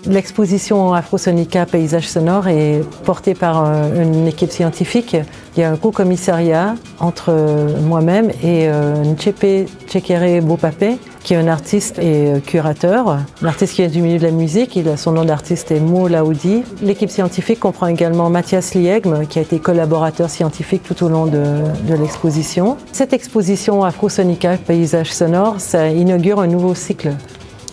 L'exposition Afrosonica Paysages sonores est portée par une équipe scientifique. Il y a un co-commissariat entre moi-même et Nchepe Tchekere Bopapé, qui est un artiste et curateur, un artiste qui vient du milieu de la musique. Son nom d'artiste est Mo Laoudi. L'équipe scientifique comprend également Mathias Liegme, qui a été collaborateur scientifique tout au long de l'exposition. Cette exposition Afrosonica Paysages sonores, ça inaugure un nouveau cycle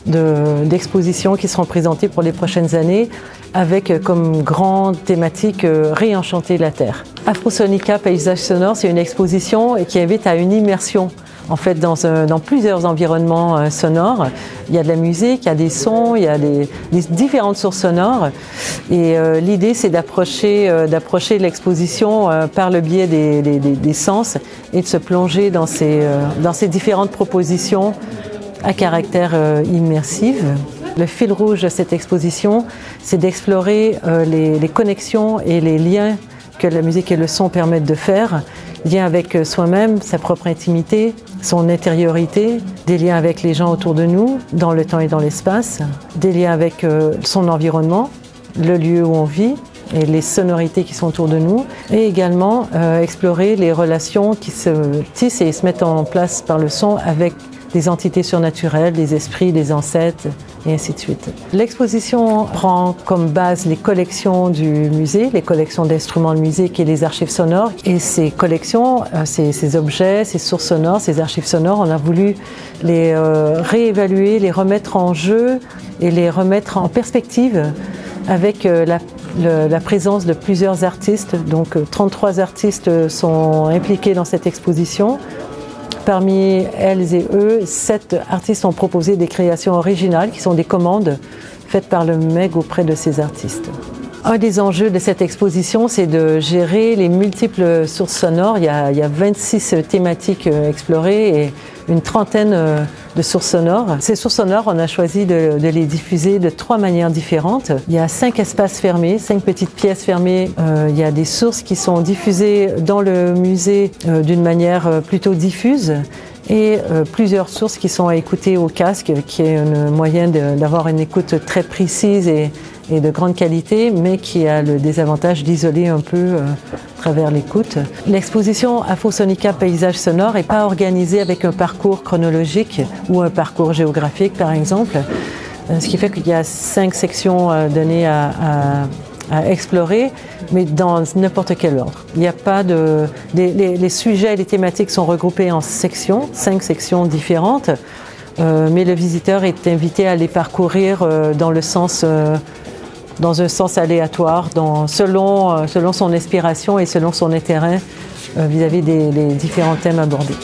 d'expositions qui seront présentées pour les prochaines années avec comme grande thématique réenchanter la Terre. Afrosonica Paysages sonores, c'est une exposition qui invite à une immersion en fait dans plusieurs environnements sonores. Il y a de la musique, il y a des sons, il y a des différentes sources sonores et l'idée c'est d'approcher l'exposition par le biais des sens et de se plonger dans ces différentes propositions à caractère immersif. Le fil rouge de cette exposition, c'est d'explorer les connexions et les liens que la musique et le son permettent de faire, liens avec soi-même, sa propre intimité, son intériorité, des liens avec les gens autour de nous, dans le temps et dans l'espace, des liens avec son environnement, le lieu où on vit et les sonorités qui sont autour de nous, et également explorer les relations qui se tissent et se mettent en place par le son avec des entités surnaturelles, des esprits, des ancêtres, et ainsi de suite. L'exposition prend comme base les collections du musée, les collections d'instruments de musique et les archives sonores. Et ces collections, ces objets, ces sources sonores, ces archives sonores, on a voulu les réévaluer, les remettre en jeu et les remettre en perspective avec la présence de plusieurs artistes. Donc 33 artistes sont impliqués dans cette exposition. Parmi elles et eux, 7 artistes ont proposé des créations originales qui sont des commandes faites par le MEG auprès de ces artistes. Un des enjeux de cette exposition, c'est de gérer les multiples sources sonores. Il y a 26 thématiques explorées et une trentaine de sources sonores. Ces sources sonores, on a choisi de les diffuser de 3 manières différentes. Il y a 5 espaces fermés, 5 petites pièces fermées. Il y a des sources qui sont diffusées dans le musée d'une manière plutôt diffuse et plusieurs sources qui sont à écouter au casque, qui est un moyen d'avoir une écoute très précise et de grande qualité, mais qui a le désavantage d'isoler un peu à travers l'écoute. L'exposition Afrosonica Paysages sonores n'est pas organisée avec un parcours chronologique ou un parcours géographique, par exemple, ce qui fait qu'il y a 5 sections données à explorer, mais dans n'importe quel ordre. Il n'y a pas les sujets et les thématiques sont regroupés en sections, 5 sections différentes, mais le visiteur est invité à les parcourir dans un sens aléatoire, selon son inspiration et selon son intérêt vis-à-vis des différents thèmes abordés.